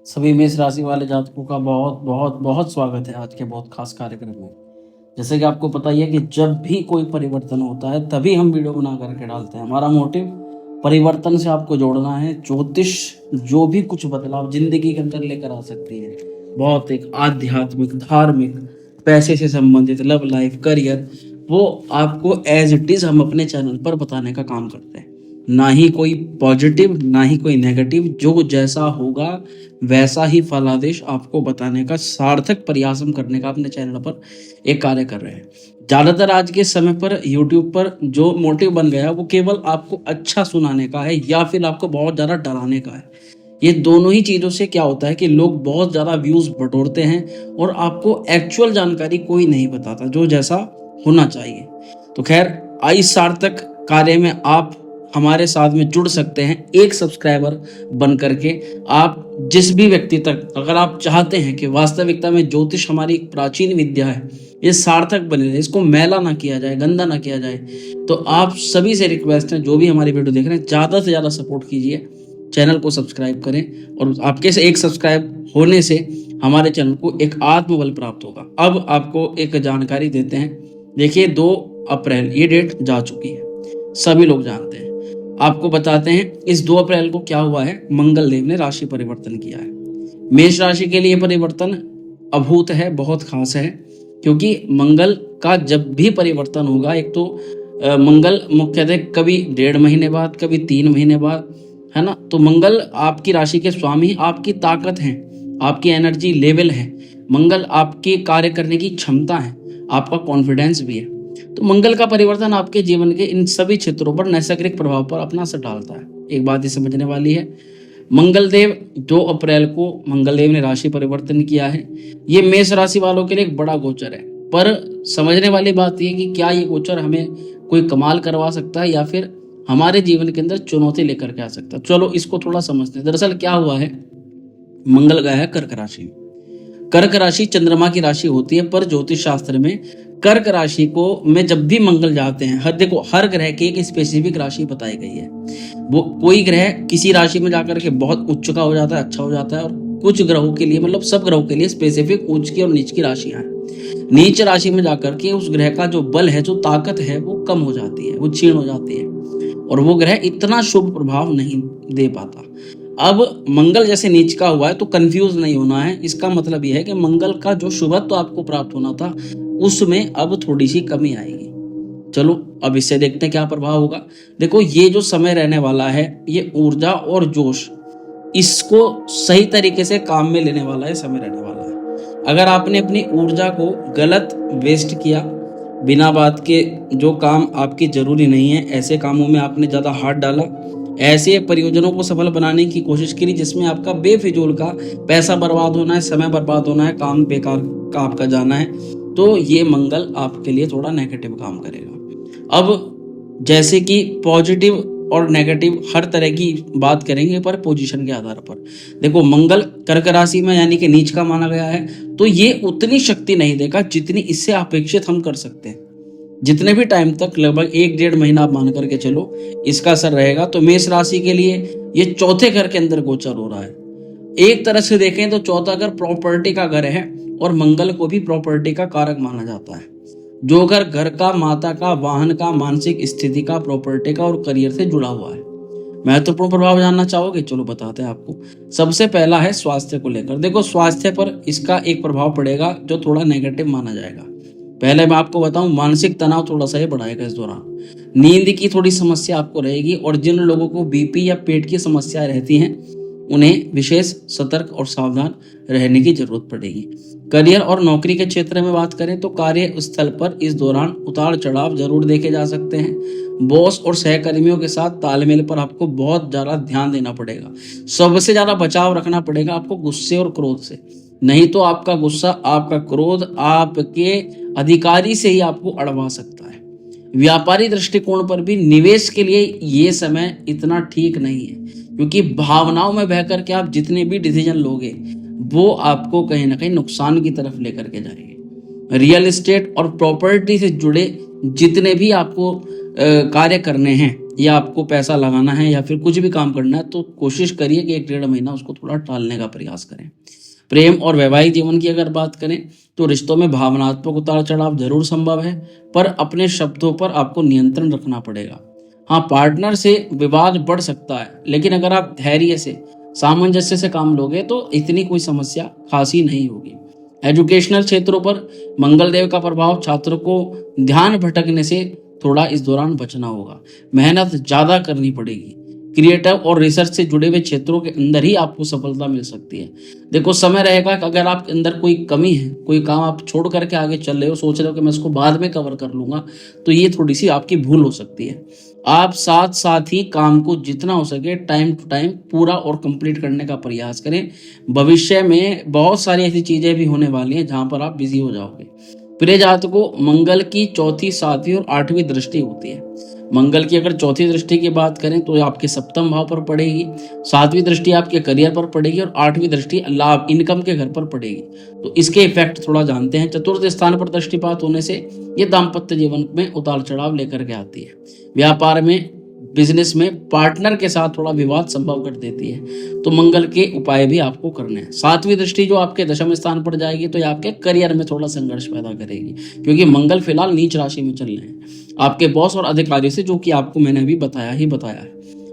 सभी मेष राशि वाले जातकों का बहुत बहुत बहुत स्वागत है आज के बहुत खास कार्यक्रम में। जैसे कि आपको पता ही है कि जब भी कोई परिवर्तन होता है तभी हम वीडियो बना करके डालते हैं। हमारा मोटिव परिवर्तन से आपको जोड़ना है। ज्योतिष जो भी कुछ बदलाव जिंदगी के अंदर लेकर आ सकती है, बहुत एक आध्यात्मिक, धार्मिक, पैसे से संबंधित, लव लाइफ, करियर, वो आपको एज इट इज हम अपने चैनल पर बताने का काम करते हैं। ना ही कोई पॉजिटिव ना ही कोई नेगेटिव, जो जैसा होगा वैसा ही फलादेश आपको बताने का सार्थक प्रयास हम करने का अपने चैनल पर एक कार्य कर रहे हैं। ज़्यादातर आज के समय पर यूट्यूब पर जो मोटिव बन गया है वो केवल आपको अच्छा सुनाने का है या फिर आपको बहुत ज़्यादा डराने का है। ये दोनों ही चीज़ों से क्या होता है कि लोग बहुत ज़्यादा व्यूज़ बटोरते हैं और आपको एक्चुअल जानकारी कोई नहीं बताता जो जैसा होना चाहिए। तो खैर, इस सार्थक कार्य में आप हमारे साथ में जुड़ सकते हैं एक सब्सक्राइबर बन करके। आप जिस भी व्यक्ति तक, अगर आप चाहते हैं कि वास्तविकता में ज्योतिष हमारी एक प्राचीन विद्या है, ये सार्थक बने रहे, इसको मैला ना किया जाए, गंदा ना किया जाए, तो आप सभी से रिक्वेस्ट है, जो भी हमारी वीडियो देख रहे हैं, ज़्यादा से ज़्यादा सपोर्ट कीजिए, चैनल को सब्सक्राइब करें। और आपके से एक सब्सक्राइब होने से हमारे चैनल को एक आत्मबल प्राप्त होगा। अब आपको एक जानकारी देते हैं। देखिए, 2 अप्रैल ये डेट जा चुकी है, सभी लोग जानते हैं। आपको बताते हैं इस 2 अप्रैल को क्या हुआ है। मंगल देव ने राशि परिवर्तन किया है। मेष राशि के लिए परिवर्तन अभूत है, बहुत खास है, क्योंकि मंगल का जब भी परिवर्तन होगा, एक तो मंगल मुख्यतः कभी 1.5 महीने बाद, कभी 3 महीने बाद, है ना। तो मंगल आपकी राशि के स्वामी, आपकी ताकत है, आपकी एनर्जी लेवल है। मंगल आपके कार्य करने की क्षमता है, आपका कॉन्फिडेंस भी है। तो मंगल का परिवर्तन आपके जीवन के इन सभी क्षेत्रों पर नैसर्गिक प्रभाव पर अपना असर डालता है। एक बात ये समझने वाली है, मंगल देव 2 अप्रैल को मंगल देव ने राशि परिवर्तन किया है। ये मेष राशि वालों के लिए एक बड़ा गोचर है, पर समझने वाली बात यह कि क्या ये गोचर हमें कोई कमाल करवा सकता है या फिर हमारे जीवन के अंदर चुनौती लेकर के आ सकता है। चलो इसको थोड़ा समझते हैं। दरअसल क्या हुआ है, मंगल गया है कर्क राशि। कर्क राशि चंद्रमा की राशि होती है, पर ज्योतिष शास्त्र में कर्क राशि को में जब भी मंगल जाते हैं, देखो हर ग्रह की एक स्पेसिफिक राशि बताई गई है। वो कोई ग्रह किसी राशि में जाकर के बहुत उच्च का हो जाता है, अच्छा हो जाता है, और कुछ ग्रहों के लिए, मतलब सब ग्रहों के लिए स्पेसिफिक उच्च की और नीच की राशियां हैं। नीच राशि में जाकर के उस ग्रह का जो बल है, जो ताकत है, वो कम हो जाती है, वो क्षीण हो जाती है, और वो ग्रह इतना शुभ प्रभाव नहीं दे पाता। अब मंगल जैसे नीच का हुआ है तो कंफ्यूज नहीं होना है। इसका मतलब यह है कि मंगल का जो शुभत्व आपको प्राप्त होना था उसमें अब थोड़ी सी कमी आएगी। चलो अब इससे देखते हैं क्या प्रभाव होगा। देखो, ये जो समय रहने वाला है, ये ऊर्जा और जोश, इसको सही तरीके से काम में लेने वाला है समय रहने वाला है। अगर आपने अपनी ऊर्जा को गलत वेस्ट किया, बिना बात के जो काम आपकी जरूरी नहीं है, ऐसे कामों में आपने ज़्यादा हाथ डाला, ऐसे परियोजनों को सफल बनाने की कोशिश करी जिसमें आपका बेफिजूल का पैसा बर्बाद होना है, समय बर्बाद होना है, काम बेकार का आपका जाना है, तो ये मंगल आपके लिए थोड़ा नेगेटिव काम करेगा। अब जैसे कि पॉजिटिव और नेगेटिव हर तरह की बात करेंगे, पर पोजीशन के आधार पर। देखो, मंगल कर्क राशि में यानी कि नीच का माना गया है, तो ये उतनी शक्ति नहीं देगा जितनी इससे अपेक्षित हम कर सकते हैं। जितने भी टाइम तक, लगभग 1-1.5 महीना आप मान करके चलो, इसका असर रहेगा। तो मेष राशि के लिए ये चौथे घर के अंदर गोचर हो रहा है। एक तरह से देखें तो चौथा घर प्रॉपर्टी का घर है, और मंगल को भी प्रॉपर्टी का कारक माना जाता है। जो घर का, माता का, वाहन का, मानसिक स्थिति का, प्रॉपर्टी का और करियर से जुड़ा हुआ है। महत्वपूर्ण प्रभाव जानना चाहोगे? चलो बताते हैं आपको। सबसे पहला है स्वास्थ्य को लेकर। देखो, स्वास्थ्य पर इसका एक प्रभाव पड़ेगा जो थोड़ा नेगेटिव माना जाएगा। पहले मैं आपको बताऊं, मानसिक तनाव थोड़ा सा ही बढ़ाएगा इस दौरान। नींद की थोड़ी समस्या आपको रहेगी, और जिन लोगों को बीपी या पेट की समस्या रहती हैं उन्हें विशेष सतर्क और सावधान रहने की जरूरत पड़ेगी। करियर और नौकरी के क्षेत्र में बात करें तो कार्य स्थल पर इस दौरान उतार चढ़ाव जरूर देखे जा सकते हैं। बॉस और सहकर्मियों के साथ तालमेल पर आपको बहुत ज्यादा ध्यान देना पड़ेगा। सबसे ज्यादा बचाव रखना पड़ेगा आपको गुस्से और क्रोध से। नहीं तो आपका गुस्सा, आपका क्रोध आपके अधिकारी से ही आपको अड़वा सकता है। व्यापारी दृष्टिकोण पर भी निवेश के लिए ये समय इतना ठीक नहीं है, क्योंकि भावनाओं में बहकर के आप जितने भी डिसीजन लोगे वो आपको कहीं ना कहीं नुकसान की तरफ लेकर के जाएंगे। रियल एस्टेट और प्रॉपर्टी से जुड़े जितने भी आपको कार्य करने हैं या आपको पैसा लगाना है या फिर कुछ भी काम करना है, तो कोशिश करिए कि 1-1.5 महीना उसको थोड़ा टालने का प्रयास करें। प्रेम और वैवाहिक जीवन की अगर बात करें तो रिश्तों में भावनात्मक उतार चढ़ाव जरूर संभव है, पर अपने शब्दों पर आपको नियंत्रण रखना पड़ेगा। हाँ, पार्टनर से विवाद बढ़ सकता है, लेकिन अगर आप धैर्य से, सामंजस्य से काम लोगे तो इतनी कोई समस्या खासी नहीं होगी। एजुकेशनल क्षेत्रों पर मंगलदेव का प्रभाव, छात्रों को ध्यान भटकने से थोड़ा इस दौरान बचना होगा। मेहनत ज्यादा करनी पड़ेगी। क्रिएटिव और रिसर्च से जुड़े हुए क्षेत्रों के अंदर ही आपको सफलता मिल सकती है। देखो, समय रहेगा कि अगर आपके अंदर कोई कमी है, कोई काम आप छोड़ करके आगे चल रहे हो, सोच रहे हो कि मैं इसको बाद में कवर कर लूंगा, तो ये थोड़ी सी आपकी भूल हो सकती है। आप साथ साथ ही काम को जितना हो सके टाइम टू टाइम पूरा और कंप्लीट करने का प्रयास करें। भविष्य में बहुत सारी ऐसी चीजें भी होने वाली हैं जहां पर आप बिजी हो जाओगे। प्रिय जातकों, मंगल की चौथी, सातवीं और आठवीं दृष्टि होती है। मंगल की अगर चौथी दृष्टि की बात करें तो आपके सप्तम भाव पर पड़ेगी, सातवीं दृष्टि आपके करियर पर पड़ेगी और आठवीं दृष्टि लाभ, इनकम के घर पर पड़ेगी। तो इसके इफेक्ट थोड़ा जानते हैं। चतुर्थ स्थान पर दृष्टिपात होने से ये दाम्पत्य जीवन में उतार चढ़ाव लेकर के आती है। व्यापार में, बिजनेस में पार्टनर के साथ थोड़ा विवाद संभव कर देती है, तो मंगल के उपाय भी आपको करने हैं। सातवीं दृष्टि जो आपके दशम स्थान पर जाएगी तो ये आपके करियर में थोड़ा संघर्ष पैदा करेगी, क्योंकि मंगल फिलहाल नीच राशि में चल रहे हैं आपके बॉस और अधिकारियों से, जो कि आपको मैंने अभी बताया है।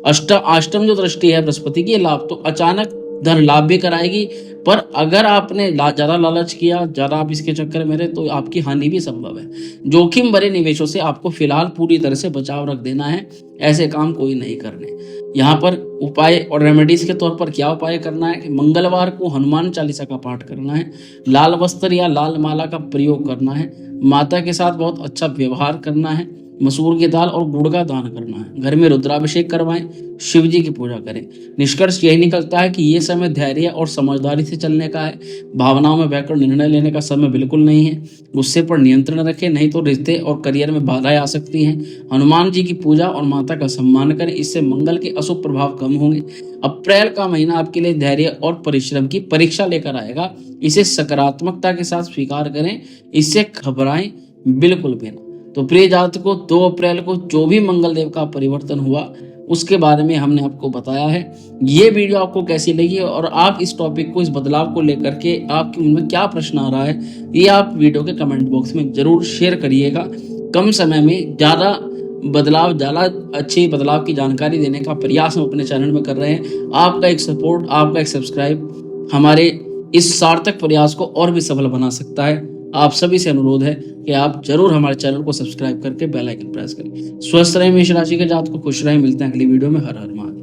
अष्टम जो दृष्टि है बृहस्पति की, लाभ, तो अचानक धन लाभ भी कराएगी, पर अगर आपने ज्यादा लालच किया, ज्यादा आप इसके चक्कर में रहे, तो आपकी हानि भी संभव है। जोखिम भरे निवेशों से आपको फिलहाल पूरी तरह से बचाव रख देना है, ऐसे काम कोई नहीं करने। यहाँ पर उपाय और रेमेडीज के तौर पर क्या उपाय करना है कि मंगलवार को हनुमान चालीसा का पाठ करना है, लाल वस्त्र या लाल माला का प्रयोग करना है, माता के साथ बहुत अच्छा व्यवहार करना है, मसूर की दाल और गुड़ का दान करना है, घर में रुद्राभिषेक करवाएं, शिव जी की पूजा करें। निष्कर्ष यही निकलता है कि ये समय धैर्य और समझदारी से चलने का है। भावनाओं में बहकर निर्णय लेने का समय बिल्कुल नहीं है। गुस्से पर नियंत्रण रखें, नहीं तो रिश्ते और करियर में बाधाएं आ सकती हैं। हनुमान जी की पूजा और माता का सम्मान करें, इससे मंगल के अशुभ प्रभाव कम होंगे। अप्रैल का महीना आपके लिए धैर्य और परिश्रम की परीक्षा लेकर आएगा। इसे सकारात्मकता के साथ स्वीकार करें, इससे घबराएं बिल्कुल भी ना। तो प्रिय जातकों, 2 अप्रैल को जो भी मंगल देव का परिवर्तन हुआ उसके बारे में हमने आपको बताया है। ये वीडियो आपको कैसी लगी और आप इस टॉपिक को, इस बदलाव को लेकर के आपके मन में क्या प्रश्न आ रहा है, ये आप वीडियो के कमेंट बॉक्स में जरूर शेयर करिएगा। कम समय में ज़्यादा अच्छी बदलाव की जानकारी देने का प्रयास हम अपने चैनल में कर रहे हैं। आपका एक सपोर्ट, आपका एक सब्सक्राइब हमारे इस सार्थक प्रयास को और भी सफल बना सकता है। आप सभी से अनुरोध है कि आप जरूर हमारे चैनल को सब्सक्राइब करके बेल आइकन प्रेस करें। स्वस्थ रहें मेष राशि के जातक, खुश रहें। मिलते हैं अगली वीडियो में। हर हर महादेव।